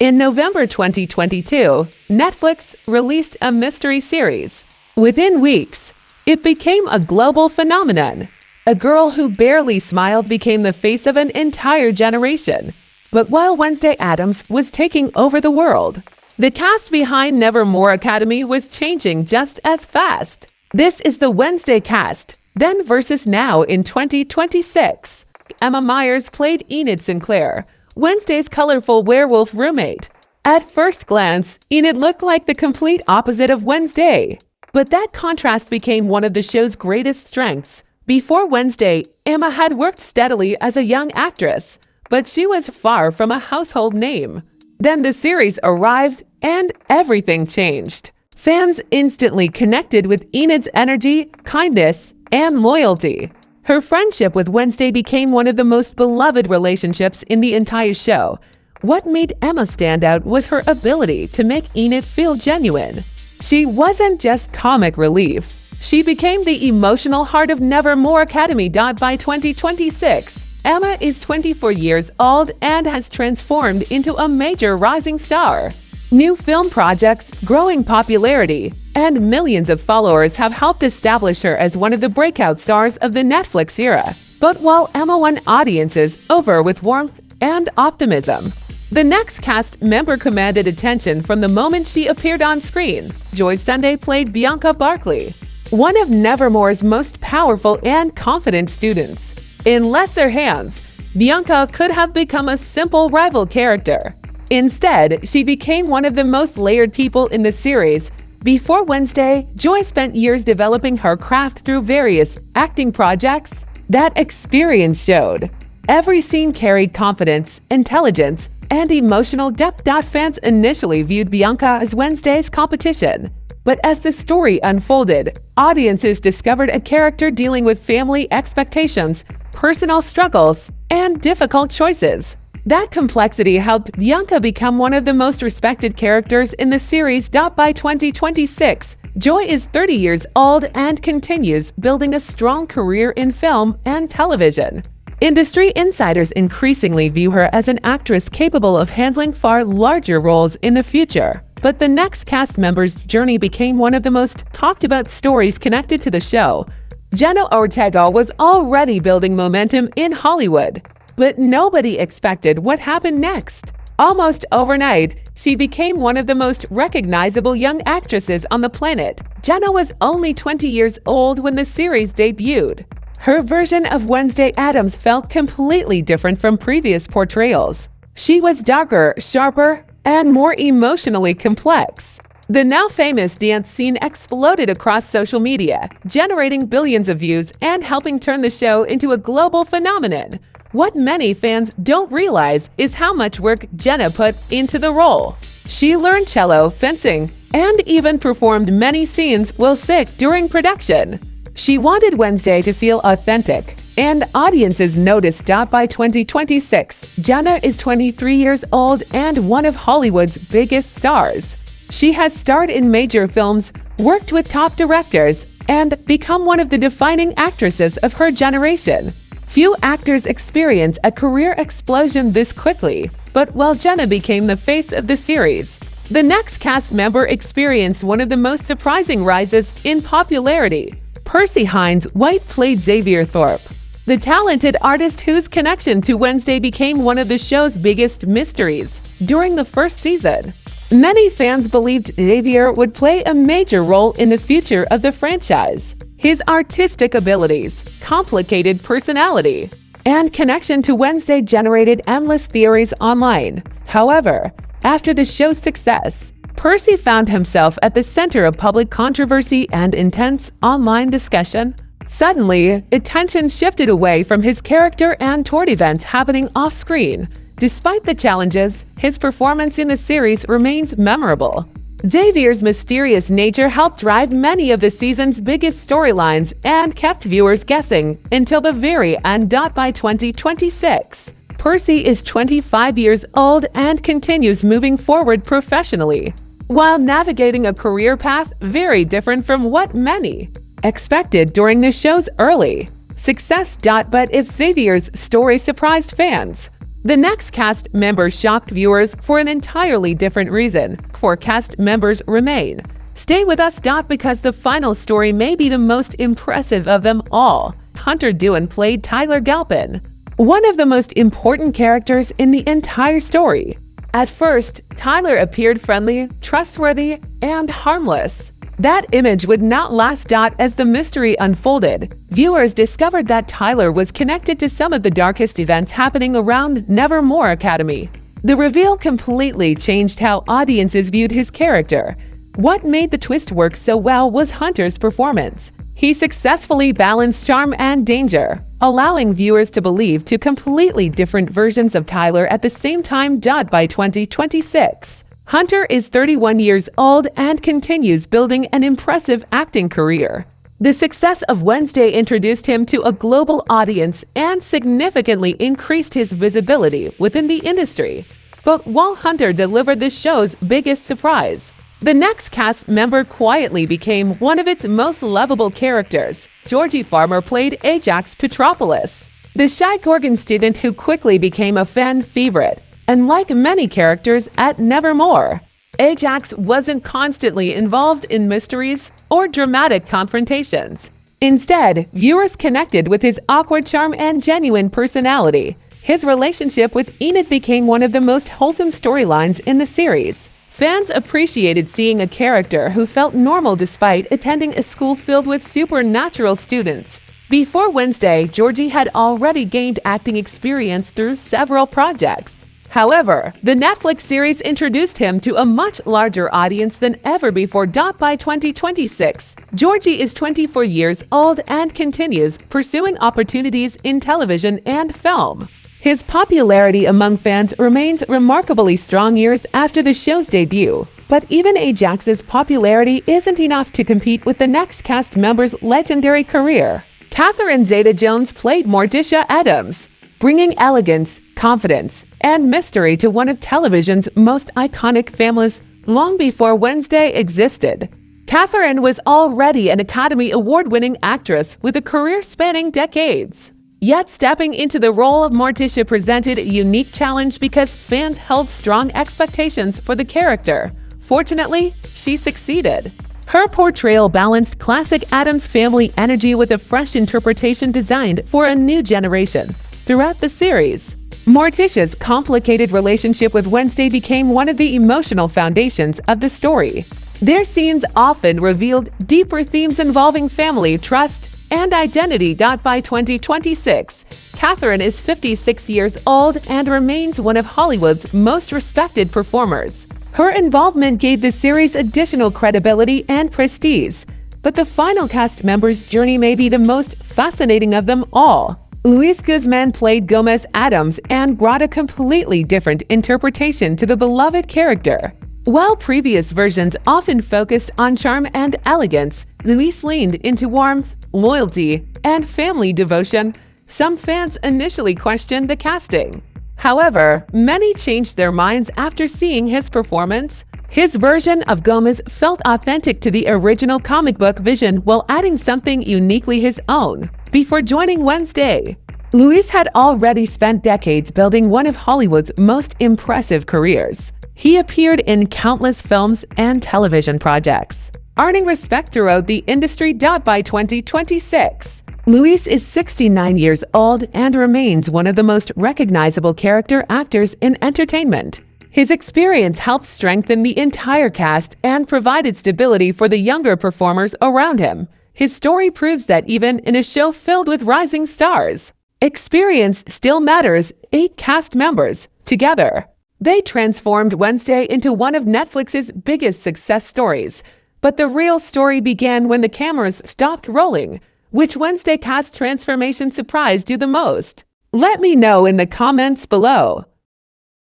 In November 2022, Netflix released a mystery series. Within weeks, it became a global phenomenon. A girl who barely smiled became the face of an entire generation. But while Wednesday Addams was taking over the world, the cast behind Nevermore Academy was changing just as fast. This is the Wednesday cast, then versus now in 2026. Emma Myers played Enid Sinclair, Wednesday's colorful werewolf roommate. At first glance, Enid looked like the complete opposite of Wednesday. But that contrast became one of the show's greatest strengths. Before Wednesday, Emma had worked steadily as a young actress, but she was far from a household name. Then the series arrived, and everything changed. Fans instantly connected with Enid's energy, kindness, and loyalty. Her friendship with Wednesday became one of the most beloved relationships in the entire show. What made Emma stand out was her ability to make Enid feel genuine. She wasn't just comic relief. She became the emotional heart of Nevermore Academy. By 2026, Emma is 24 years old and has transformed into a major rising star. New film projects, growing popularity, and millions of followers have helped establish her as one of the breakout stars of the Netflix era. But while Emma won audiences over with warmth and optimism, the next cast member commanded attention from the moment she appeared on screen. Joy Sunday played Bianca Barkley, one of Nevermore's most powerful and confident students. In lesser hands, Bianca could have become a simple rival character. Instead, she became one of the most layered people in the series. Before Wednesday, Joy spent years developing her craft through various acting projects. That experience showed. Every scene carried confidence, intelligence, and emotional depth. Fans initially viewed Bianca as Wednesday's competition. But as the story unfolded, audiences discovered a character dealing with family expectations, personal struggles, and difficult choices. That complexity helped Bianca become one of the most respected characters in the series. By 2026, Joy is 30 years old and continues building a strong career in film and television. Industry insiders increasingly view her as an actress capable of handling far larger roles in the future. But the next cast member's journey became one of the most talked about stories connected to the show. Jenna Ortega was already building momentum in Hollywood, but nobody expected what happened next. Almost overnight, she became one of the most recognizable young actresses on the planet. Jenna was only 20 years old when the series debuted. Her version of Wednesday Addams felt completely different from previous portrayals. She was darker, sharper, and more emotionally complex. The now famous dance scene exploded across social media, generating billions of views and helping turn the show into a global phenomenon. What many fans don't realize is how much work Jenna put into the role. She learned cello, fencing, and even performed many scenes while sick during production. She wanted Wednesday to feel authentic, and audiences noticed. By 2026, Jenna is 23 years old and one of Hollywood's biggest stars. She has starred in major films, worked with top directors, and become one of the defining actresses of her generation. Few actors experience a career explosion this quickly, but while Jenna became the face of the series, the next cast member experienced one of the most surprising rises in popularity. Percy Hynes White played Xavier Thorpe, the talented artist whose connection to Wednesday became one of the show's biggest mysteries. During the first season, many fans believed Xavier would play a major role in the future of the franchise. His artistic abilities, complicated personality, and connection to Wednesday generated endless theories online. However, after the show's success, Percy found himself at the center of public controversy and intense online discussion. Suddenly, attention shifted away from his character and toward events happening off-screen. Despite the challenges, his performance in the series remains memorable. Xavier's mysterious nature helped drive many of the season's biggest storylines and kept viewers guessing until the very end. By 2026, Percy is 25 years old and continues moving forward professionally, while navigating a career path very different from what many expected during the show's early success. But if Xavier's story surprised fans, The next cast member shocked viewers for an entirely different reason. 4 cast members remain. Stay with us, because the final story may be the most impressive of them all. Hunter Doohan played Tyler Galpin, one of the most important characters in the entire story. At first, Tyler appeared friendly, trustworthy, and harmless. That image would not last. As the mystery unfolded, viewers discovered that Tyler was connected to some of the darkest events happening around Nevermore Academy. The reveal completely changed how audiences viewed his character. What made the twist work so well was Hunter's performance. He successfully balanced charm and danger, allowing viewers to believe 2 completely different versions of Tyler at the same time. By 2026, Hunter is 31 years old and continues building an impressive acting career. The success of Wednesday introduced him to a global audience and significantly increased his visibility within the industry. But while Hunter delivered the show's biggest surprise, the next cast member quietly became one of its most lovable characters. Georgie Farmer played Ajax Petropoulos, the shy Gorgon student who quickly became a fan favorite. And like many characters at Nevermore, Ajax wasn't constantly involved in mysteries or dramatic confrontations. Instead, viewers connected with his awkward charm and genuine personality. His relationship with Enid became one of the most wholesome storylines in the series. Fans appreciated seeing a character who felt normal despite attending a school filled with supernatural students. Before Wednesday, Georgie had already gained acting experience through several projects. However, the Netflix series introduced him to a much larger audience than ever before. By 2026, Georgie is 24 years old and continues pursuing opportunities in television and film. His popularity among fans remains remarkably strong years after the show's debut. But even Ajax's popularity isn't enough to compete with the next cast member's legendary career. Catherine Zeta-Jones played Morticia Addams, bringing elegance, confidence, and mystery to one of television's most iconic families long before Wednesday existed. Catherine was already an Academy Award-winning actress with a career spanning decades. Yet stepping into the role of Morticia presented a unique challenge because fans held strong expectations for the character. Fortunately, she succeeded. Her portrayal balanced classic Addams family energy with a fresh interpretation designed for a new generation. Throughout the series, Morticia's complicated relationship with Wednesday became one of the emotional foundations of the story. Their scenes often revealed deeper themes involving family, trust, and identity. By 2026, Catherine is 56 years old and remains one of Hollywood's most respected performers. Her involvement gave the series additional credibility and prestige, but the final cast member's journey may be the most fascinating of them all. Luis Guzmán played Gomez Addams and brought a completely different interpretation to the beloved character. While previous versions often focused on charm and elegance, Luis leaned into warmth, loyalty, and family devotion. Some fans initially questioned the casting. However, many changed their minds after seeing his performance. His version of Gomez felt authentic to the original comic book vision while adding something uniquely his own. Before joining Wednesday, Luis had already spent decades building one of Hollywood's most impressive careers. He appeared in countless films and television projects, earning respect throughout the industry. By 2026, Luis is 69 years old and remains one of the most recognizable character actors in entertainment. His experience helped strengthen the entire cast and provided stability for the younger performers around him. His story proves that even in a show filled with rising stars, experience still matters. 8 cast members, together, they transformed Wednesday into one of Netflix's biggest success stories. But the real story began when the cameras stopped rolling. Which Wednesday cast transformation surprised you the most? Let me know in the comments below.